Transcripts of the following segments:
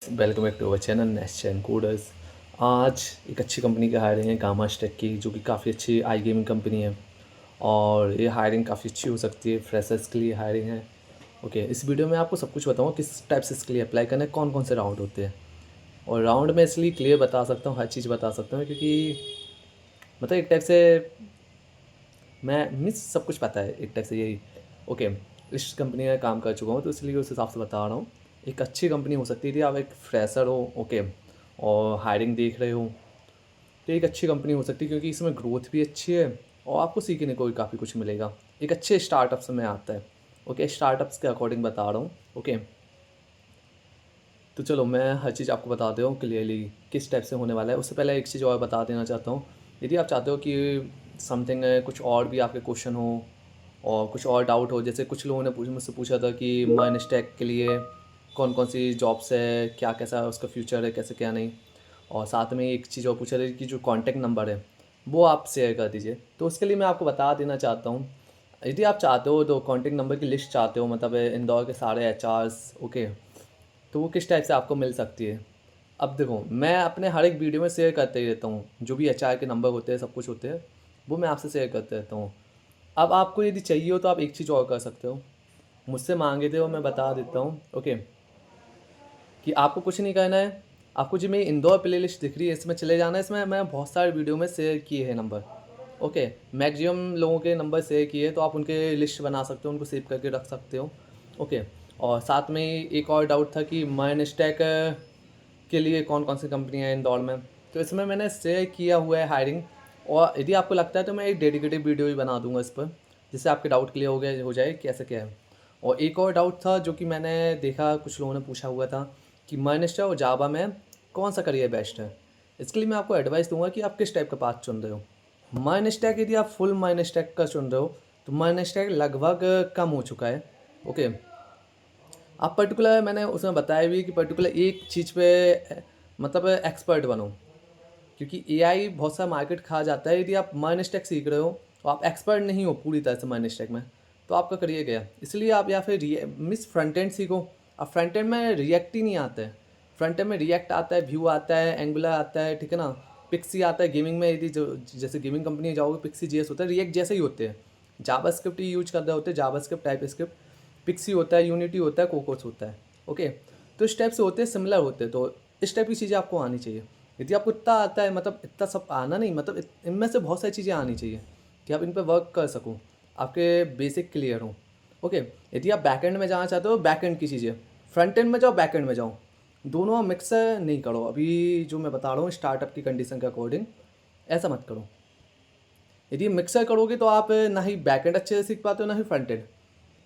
Welcome back to our channel Nation Coders. आज एक अच्छी कंपनी की हायरिंग है गामा स्टेक की, जो कि काफ़ी अच्छी आई गेमिंग कंपनी है और ये हायरिंग काफ़ी अच्छी हो सकती है। फ्रेशर्स के लिए हायरिंग है। ओके, इस वीडियो में आपको सब कुछ बताऊँगा किस टाइप से इसके लिए अप्लाई करना है, कौन कौन से राउंड होते हैं। और राउंड में इसलिए क्लियर बता सकता हूँ, हर चीज़ बता सकता हूँ, क्योंकि मतलब एक टाइप से मैं मिस सब कुछ पता है एक टाइप से यही। ओके, इस कंपनी में काम कर चुका हूँ तो इसलिए उस हिसाब से बता रहा हूँ। एक अच्छी कंपनी हो सकती थी, आप एक फ्रेशर हो, ओके, और हायरिंग देख रहे हो, तो एक अच्छी कंपनी हो सकती है, क्योंकि इसमें ग्रोथ भी अच्छी है और आपको सीखने को भी काफ़ी कुछ मिलेगा। एक अच्छे स्टार्टअप्स में आता है। ओके, स्टार्टअप्स के अकॉर्डिंग बता रहा हूँ। ओके, तो चलो मैं हर चीज़ आपको बता दे रहा हूँ क्लियरली किस टाइप से होने वाला है। उससे पहले एक चीज़ और बता देना चाहता हूँ। यदि आप चाहते हो कि समथिंग कुछ और भी आपके क्वेश्चन हो और कुछ और डाउट हो, जैसे कुछ लोगों ने मुझसे पूछा था कि माइन स्टैक के लिए कौन कौन सी जॉब्स है, क्या कैसा है उसका फ्यूचर है, कैसे क्या नहीं। और साथ में एक चीज़ और पूछा था कि जो कॉन्टैक्ट नंबर है वो आप शेयर कर दीजिए। तो उसके लिए मैं आपको बता देना चाहता हूँ, यदि आप चाहते हो तो कॉन्टैक्ट नंबर की लिस्ट चाहते हो, मतलब इंदौर के सारे एचआर्स, ओके, तो वो किस टाइप से आपको मिल सकती है। अब देखो, मैं अपने हर एक वीडियो में शेयर करते ही रहता हूँ, जो भी एचआर के नंबर होते हैं, सब कुछ होते हैं, वो मैं आपसे शेयर करते रहता हूँ। अब आपको यदि चाहिए हो तो आप एक चीज़ और कर सकते हो, मुझसे मांगे थे और मैं बता देता हूँ। ओके, कि आपको कुछ नहीं करना है। आपको जो मेरी इंदौर प्ले लिस्ट दिख रही है, इसमें चले जाना है। इसमें मैं बहुत सारे वीडियो में शेयर किए हैं नंबर। ओके, मैक्सिमम लोगों के नंबर शेयर किए, तो आप उनके लिस्ट बना सकते हो, उनको सेव करके रख सकते हो। ओके, और साथ में एक और डाउट था कि माइन स्टैक के लिए कौन कौन सी कंपनियाँ हैं इंदौर में, तो इसमें मैंने शेयर किया हुआ है हायरिंग। और यदि आपको लगता है तो मैं एक डेडिकेटेड वीडियो भी बना दूंगा इस पर, जिससे आपके डाउट क्लियर हो जाए कैसे क्या है। और एक और डाउट था जो कि मैंने देखा, कुछ लोगों ने पूछा हुआ था कि माइनस्टर और जावा में कौन सा करियर बेस्ट है। इसके लिए मैं आपको एडवाइस दूंगा कि आप किस टाइप का पाथ चुन रहे हो। माइन स्टैक, यदि आप फुल माइन स्टैक का चुन रहे हो तो माइन स्टैक लगभग कम हो चुका है। ओके, आप पर्टिकुलर, मैंने उसमें बताया भी कि पर्टिकुलर एक चीज़ पे मतलब एक्सपर्ट बनो, क्योंकि एआई बहुत सा मार्केट खा जाता है। यदि आप माइन स्टैक सीख रहे हो तो आप एक्सपर्ट नहीं हो पूरी तरह से माइन स्टैक में, तो आपका करियर गया। इसलिए आप या फिर मिस फ्रंट एंड सीखो। अब फ्रंट एंड में रिएक्ट ही नहीं आता है। फ्रंट एंड में रिएक्ट आता है, व्यू आता है, एंगुलर आता है, ठीक है ना, पिक्सी आता है। गेमिंग में यदि जो जैसे गेमिंग कंपनी जाओगे, पिक्सी जीएस होता है, रिएक्ट जैसे ही होते हैं। जावा स्क्रिप्ट ही यूज कर रहे होते हैं, जावा स्क्रिप्ट, टाइप स्क्रिप्ट, पिक्सी होता है, यूनिटी होता है, कोकोस होता है। ओके, तो इस टाइप से होते हैं, सिमिलर होते हैं। तो इस टाइप की चीज़ें आपको आनी चाहिए। यदि आपको इतना आता है, मतलब इतना सब आना नहीं, मतलब इनमें से बहुत सारी चीज़ें आनी चाहिए कि आप इन पर वर्क कर सको, आपके बेसिक क्लियर हो। ओके, यदि आप बैक एंड में जाना चाहते हो, बैक एंड की चीज़ें, फ्रंट एंड में जाओ, बैक एंड में जाओ, दोनों मिक्स नहीं करो। अभी जो मैं बता रहा हूँ स्टार्टअप की कंडीशन के अकॉर्डिंग, ऐसा मत करो। यदि मिक्सर करोगे तो आप ना ही बैक एंड अच्छे से सीख पाते हो, ना ही फ्रंट एंड।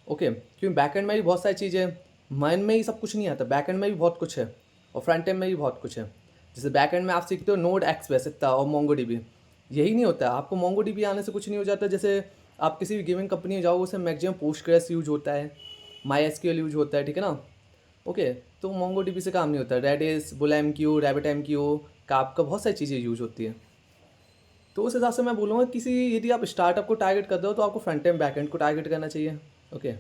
ओके, क्योंकि बैक एंड में भी बहुत सारी चीज़ें हैं, माइंड में ही सब कुछ नहीं आता, बैक एंड में भी बहुत कुछ है और फ्रंट एंड में भी बहुत कुछ है। जैसे बैक एंड में आप सीखते हो नोड एक्सप्रेस इतना और मोंगो डीबी, यही नहीं होता है। आपको मोंगो डीबी आने से कुछ नहीं हो जाता। जैसे आप किसी भी गेमिंग कंपनी में जाओ, उसमें मैक्सिमम पोस्टग्रेस यूज होता है, माई एसक्यूएल यूज होता है, ठीक है ना। ओके, तो मोंगो डीबी से काम नहीं होता। Redis, bull queue, RabbitMQ, काप का बहुत सारी चीज़ें यूज होती हैं। तो उस हिसाब से मैं बोलूँगा, किसी यदि आप स्टार्टअप को टारगेट कर रहे हो तो आपको फ्रंट एंड बैक एंड को टारगेट करना चाहिए। ओके,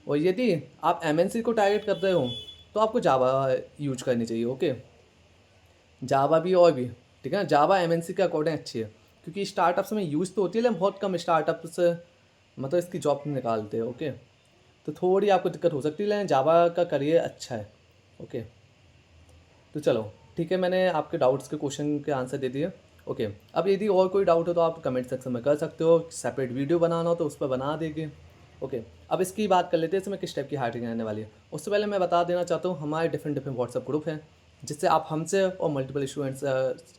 और यदि आप एमएनसी को टारगेट कर रहे हो तो आपको जावा यूज करनी चाहिए। ओके, जावा भी और भी, ठीक है ना, जावा एमएनसी के अकॉर्डिंग अच्छी है, क्योंकि स्टार्टअप्स में यूज़ तो होती है, लेकिन बहुत कम स्टार्टअप्स मतलब इसकी जॉब निकालते हैं। ओके, तो थोड़ी आपको दिक्कत हो सकती है, लेकिन जावा का करियर अच्छा है। ओके, तो चलो ठीक है, मैंने आपके डाउट्स के क्वेश्चन के आंसर दे दिए। ओके, अब यदि और कोई डाउट हो तो आप कमेंट सेक्शन में कर सकते हो। सेपरेट वीडियो बनाना हो तो उस पर बना देंगे। ओके, अब इसकी बात कर लेते हैं, इसमें किस टाइप की हायरिंग आने वाली है। उससे पहले मैं बता देना चाहता हूँ, हमारे डिफरेंट डिफरेंट व्हाट्सएप ग्रुप हैं, जिससे आप हमसे और मल्टीपल स्टूडेंट्स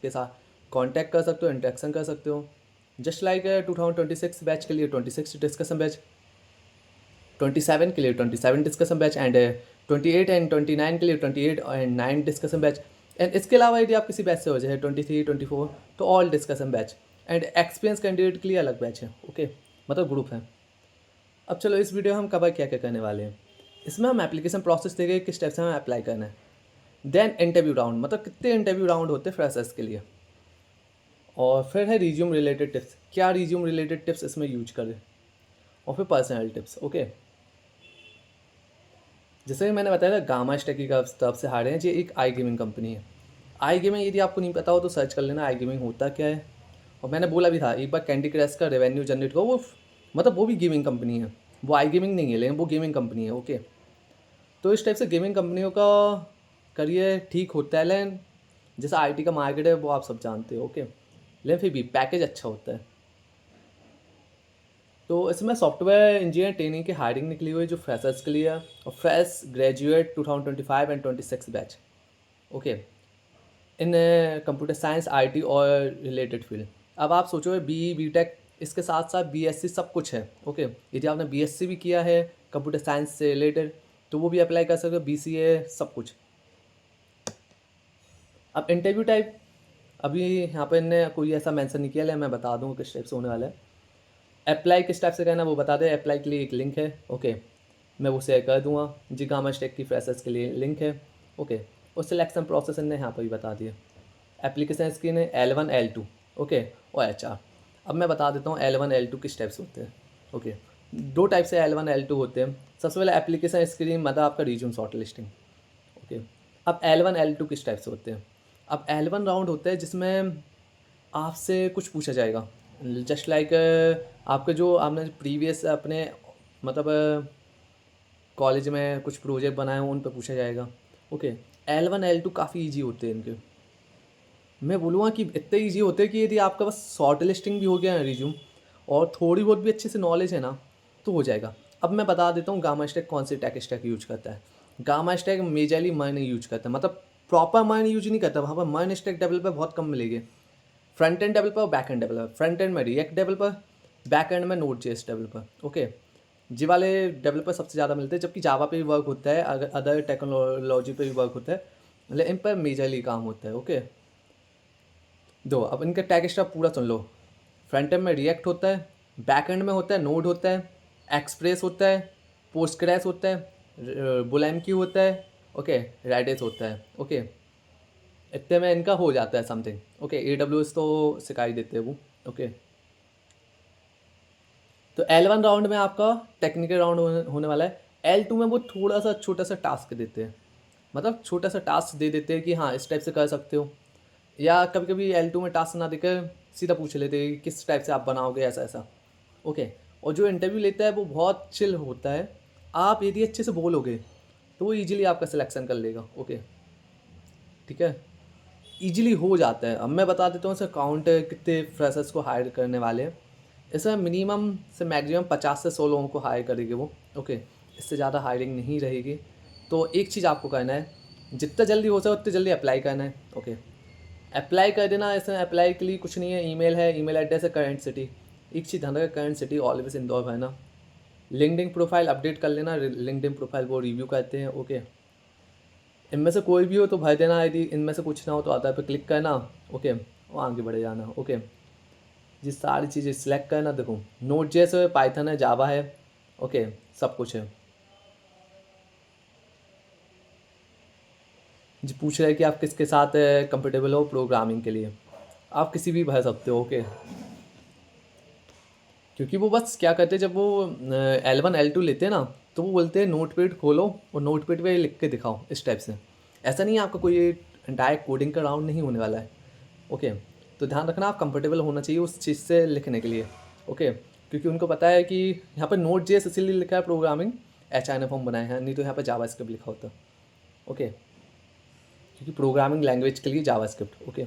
के साथ कॉन्टैक्ट कर सकते हो, इंटरेक्शन कर सकते हो। जस्ट लाइक 2026 बैच के लिए 26 डिस्कशन बैच, 27 के लिए 27 डिस्कशन बैच, एंड 28 एंड 29 के लिए 28 एंड 9 डिस्कशन बैच। एंड इसके अलावा यदि आप किसी बैच से हो जाए 23 24, तो all discussion batch. And experience candidate के लिए अलग बैच है। ओके, मतलब ग्रुप है। अब चलो इस वीडियो हम कवर क्या क्या करने वाले हैं। इसमें हम एप्लीकेशन प्रोसेस देंगे, किस टाइप से हमें अप्लाई करना है। देन इंटरव्यू राउंड, मतलब कितने इंटरव्यू राउंड होते हैं फ्रेशर्स के लिए। और फिर है रिज्यूम रिलेटेड टिप्स, क्या रिज्यूम रिलेटेड टिप्स इसमें यूज करें। और फिर पर्सनल टिप्स। ओके, जैसे मैंने बताया था गामा स्टैक की तरफ से हारे हैं, ये एक आई गेमिंग कंपनी है। आई गेमिंग यदि आपको नहीं पता हो तो सर्च कर लेना आई गेमिंग होता क्या है। और मैंने बोला भी था एक बार कैंडी क्रश का रेवेन्यू जनरेट करो, वो मतलब वो भी गेमिंग कंपनी है, वो आई गेमिंग नहीं है लेकिन वो गेमिंग कंपनी है। ओके, तो इस टाइप से गेमिंग कंपनियों का करियर ठीक होता है, लेकिन जैसा आईटी का मार्केट है वो आप सब जानते हो। ओके, लेकिन फिर भी पैकेज अच्छा होता है। तो इसमें सॉफ्टवेयर इंजीनियर ट्रेनिंग की हायरिंग निकली हुई है जो फ्रेशर्स के लिए है, और fresh graduate 2025 and 26 batch. Okay, in computer science IT और रिलेटेड फील्ड। अब आप सोचो बी बी टेक इसके साथ साथ बीएससी सब कुछ है। ओके, यदि आपने बीएससी भी किया है कंप्यूटर साइंस से रिलेटेड तो वो भी अप्लाई कर सकते हो, बीसीए सब कुछ। अब इंटरव्यू टाइप अभी यहाँ पे इनने कोई ऐसा मेंशन नहीं किया, लेकिन मैं बता दूँ किस टाइप से होने वाला है। अप्लाई किस टाइप से करना है वो बता दें। अप्लाई के लिए एक लिंक है। ओके, मैं वो शेयर कर दूँगा। जी गामा स्टेक की फ्रेशर्स के लिए लिंक है। ओके, और सिलेक्शन प्रोसेस इनने यहाँ पर भी बता दिया। एप्लीकेशन स्क्रीन है L1 L2। ओके, और HR। अब मैं बता देता हूँ L1 L2 किस टाइप से होते हैं। ओके, दो टाइप से L1 L2 होते हैं। सबसे पहले एप्लीकेशन स्क्रीन मतलब आपका रिज्यूम शॉर्ट लिस्टिंग। ओके, अब L1 L2 किस टाइप से होते हैं। अब L1 राउंड होता है जिसमें आपसे कुछ पूछा जाएगा, जस्ट लाइक आपके जो आपने प्रीवियस अपने मतलब कॉलेज में कुछ प्रोजेक्ट बनाए हों उन पर पूछा जाएगा। ओके, L1 L2 काफ़ी ईजी होते हैं इनके। मैं बोलूँगा कि इतने ईजी होते हैं कि यदि आपका बस शॉर्ट लिस्टिंग भी हो गया है रिज्यूम और थोड़ी बहुत भी अच्छे से नॉलेज है ना तो हो जाएगा। अब मैं बता देता हूँ गामा स्टैक कौन से टेक स्टैक यूज करता है। गामा स्टैक मेजरली मर्न यूज करता है, मतलब प्रॉपर मर्न यूज नहीं करता। वहाँ पर मर्न स्टैक डेवलपर बहुत कम मिलेंगे। फ्रंट एंड डेवलपर और back end developer, front end में रिएक्ट डेवलपर, बैक एंड में नोड जेएस डेवलपर। ओके, जी वाले डेवलपर सबसे ज़्यादा मिलते हैं, जबकि जावा पे भी वर्क होता है, अगर अदर टेक्नोलॉजी पे भी वर्क होता है, मतलब इन पर मेजरली काम होता है। ओके, दो अब इनका टैग स्ट्रक्चर पूरा सुन लो। फ्रंट एंड में रिएक्ट होता है, बैक एंड में होता है नोड होता है, एक्सप्रेस होता है, पोस्टग्रेस होता है, बुलएमक्यू होता है, ओके, रेडिस होता है। ओके, इतने में इनका हो जाता है समथिंग। ओके, AWS तो सिखाई देते हैं वो। ओके, तो L1 राउंड में आपका टेक्निकल राउंड होने वाला है। L2 में वो थोड़ा सा छोटा सा टास्क देते हैं, मतलब छोटा सा टास्क दे देते हैं कि हाँ इस टाइप से कर सकते हो, या कभी कभी L2 में टास्क ना देकर सीधा पूछ लेते हैं कि किस टाइप से आप बनाओगे ऐसा ऐसा। ओके, और जो इंटरव्यू लेता है वो बहुत चिल होता है। आप यदि अच्छे से बोलोगे तो वो ईजिली आपका सिलेक्शन कर लेगा। ओके, ठीक है, ईजिली हो जाता है। अब मैं बता देता हूँ सर काउंट कितने फ्रेशर्स को हायर करने वाले हैं। इसमें मिनिमम से मैक्सिमम 50 से 100 लोगों को हायर करेगी वो। ओके, इससे ज़्यादा हायरिंग नहीं रहेगी। तो एक चीज़ आपको करना है, जितना जल्दी हो सके उतनी जल्दी अप्लाई करना है। ओके, अप्लाई कर देना। इसमें अप्लाई के लिए कुछ नहीं है, ईमेल है, ईमेल एड्रेस है, करंट सिटी। एक चीज़ ध्यान रखना, करंट सिटी ऑलवेज इंदौर है ना। लिंक्डइन प्रोफाइल अपडेट कर लेना, लिंक्डइन प्रोफाइल वो रिव्यू करते हैं। ओके, इनमें से कोई भी हो तो भर देना, यदि इनमें से कुछ ना हो तो आधार पे क्लिक करना। ओके, और आगे बढ़े जाना। ओके, ये सारी चीज़ें सिलेक्ट करना। देखो नोट जेएस, पाइथन है, जावा है। ओके, सब कुछ है। जी पूछ रहे हैं कि आप किसके साथ कंफर्टेबल हो प्रोग्रामिंग के लिए। आप किसी भी भर सकते हो। ओके, क्योंकि वो बस क्या करते हैं जब वो L1 L2 लेते हैं ना तो वो बोलते हैं नोट पैड खोलो और नोट पैड पे लिख के दिखाओ इस टाइप से। ऐसा नहीं है आपका कोई डायरेक्ट कोडिंग का राउंड नहीं होने वाला है। ओके, तो ध्यान रखना आप कंफर्टेबल होना चाहिए उस चीज़ से लिखने के लिए। ओके, क्योंकि उनको पता है कि यहाँ पर नोट जेएस इसीलिए लिखा है प्रोग्रामिंग, HTML फॉर्म बनाए हैं, नहीं तो यहाँ पर जावास्क्रिप्ट लिखा होता। ओके, क्योंकि प्रोग्रामिंग लैंग्वेज के लिए जावास्क्रिप्ट। ओके,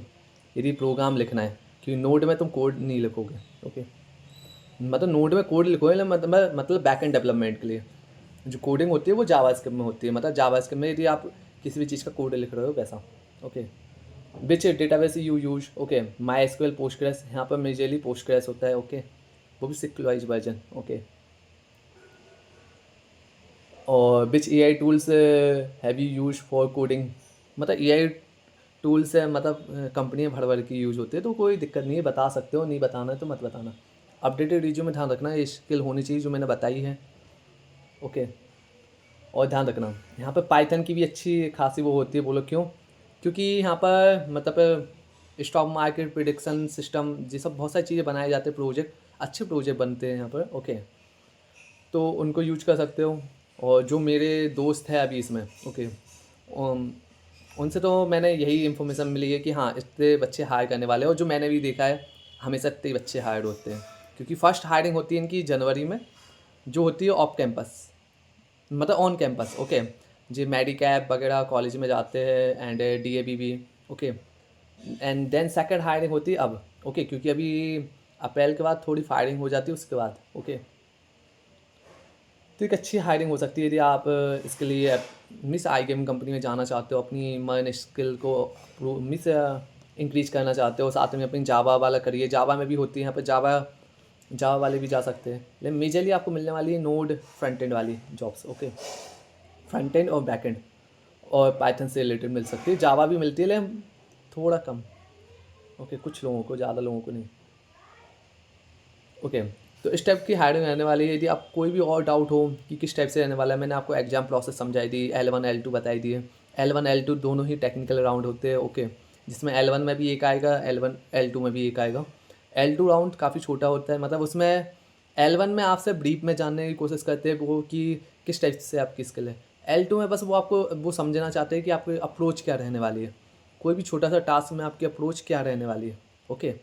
यदि प्रोग्राम लिखना है, क्योंकि नोड में तुम कोड नहीं लिखोगे। ओके, मतलब नोड में कोड लिखोगे, मतलब बैक एंड डेवलपमेंट के लिए जो कोडिंग होती है वो जावास्क्रिप्ट में होती है। मतलब जावास्क्रिप्ट में यदि आप किसी भी चीज़ का कोड लिख रहे हो वैसा। Okay, which database you use. Okay, my SQL, Postgres, यहाँ पर मेजरली पोस्टग्रेस होता है। ओके, वो भी सिक्वलाइज वर्जन। ओके, और विच AI tools have you use for coding. मतलब AI टूल्स है, मतलब कंपनियाँ भर भर की यूज होती है, तो कोई दिक्कत नहीं है, बता सकते हो, नहीं बताना है तो मत बताना। अपडेटेड रिज्यूम में ध्यान रखना ये स्किल होनी चाहिए जो मैंने बताई है। ओके, और ध्यान रखना यहाँ पर पाइथन की भी अच्छी खासी वो होती है। बोलो क्यों? क्योंकि यहाँ पर मतलब स्टॉक मार्केट प्रिडिक्शन सिस्टम ये सब बहुत सारी चीज़ें बनाए जाते हैं, प्रोजेक्ट अच्छे प्रोजेक्ट बनते हैं यहाँ पर। ओके, तो उनको यूज कर सकते हो। और जो मेरे दोस्त हैं अभी इसमें, ओके, उनसे तो मैंने यही इन्फॉर्मेशन मिली है कि हाँ इतने बच्चे हायर करने वाले हैं, और जो मैंने भी देखा है हमेशा इतने ही बच्चे हायर होते हैं, क्योंकि फ़र्स्ट हायरिंग होती है इनकी जनवरी में, जो होती है ऑफ कैंपस, मतलब ऑन कैंपस, ओके। जी मेडिकैप वगैरह कॉलेज में जाते हैं एंड डीएवी भी, okay. And then second hiring होती है अब, ओके, क्योंकि अभी अप्रैल के बाद थोड़ी फायरिंग हो जाती है उसके बाद, ओके। तो एक अच्छी हायरिंग हो सकती है यदि आप इसके लिए मिस आई गेम कंपनी में जाना चाहते हो, अपनी मन स्किल को मिस इंक्रीज करना चाहते हो, साथ में अपनी जावा वाला करिए, जावा में भी होती है यहाँ पर, जावा जावा वाले भी जा सकते हैं, लेकिन मेजरली आपको मिलने वाली है नोड फ्रंट एंड वाली जॉब्स, ओके। फ्रंट एंड और बैक एंड और पाइथन से रिलेटेड मिल सकती है, जावा भी मिलती है लेकिन थोड़ा कम, ओके, कुछ लोगों को, ज़्यादा लोगों को नहीं, ओके। तो इस टाइप की हायरिंग रहने वाली है। यदि आप कोई भी और डाउट हो कि किस टाइप से रहने वाला है, मैंने आपको एग्जाम प्रोसेस समझाई दी, L1 L2 बताई दी है। L1 L2 दोनों ही टेक्निकल राउंड होते हैं, ओके, जिसमें L1 में भी एक आएगा, L1 L2 में भी एक आएगा। L2 राउंड काफ़ी छोटा होता है, मतलब उसमें L1 में आपसे ब्रीफ में जानने की कोशिश करते हैं वो कि किस टाइप से आपकी स्किल है। L2 में बस वो आपको वो समझना चाहते हैं कि आपकी अप्रोच क्या रहने वाली है, कोई भी छोटा सा टास्क में आपकी अप्रोच क्या रहने वाली है, ओके।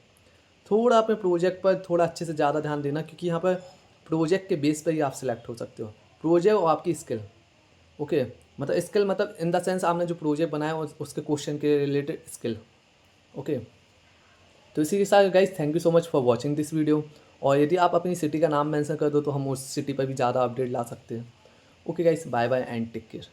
थोड़ा अपने प्रोजेक्ट पर थोड़ा अच्छे से ज़्यादा ध्यान देना, क्योंकि यहाँ पर प्रोजेक्ट के बेस पर ही आप सिलेक्ट हो सकते हो, प्रोजेक्ट और आपकी स्किल, ओके। मतलब स्किल मतलब इन द सेंस आपने जो प्रोजेक्ट बनाया उसके क्वेश्चन के रिलेटेड स्किल, ओके। तो इसी के साथ guys thank you so much for watching this video, और यदि आप अपनी सिटी का नाम मेंशन कर दो तो हम उस सिटी पर भी ज़्यादा अपडेट ला सकते हैं। Okay guys, bye bye and take care.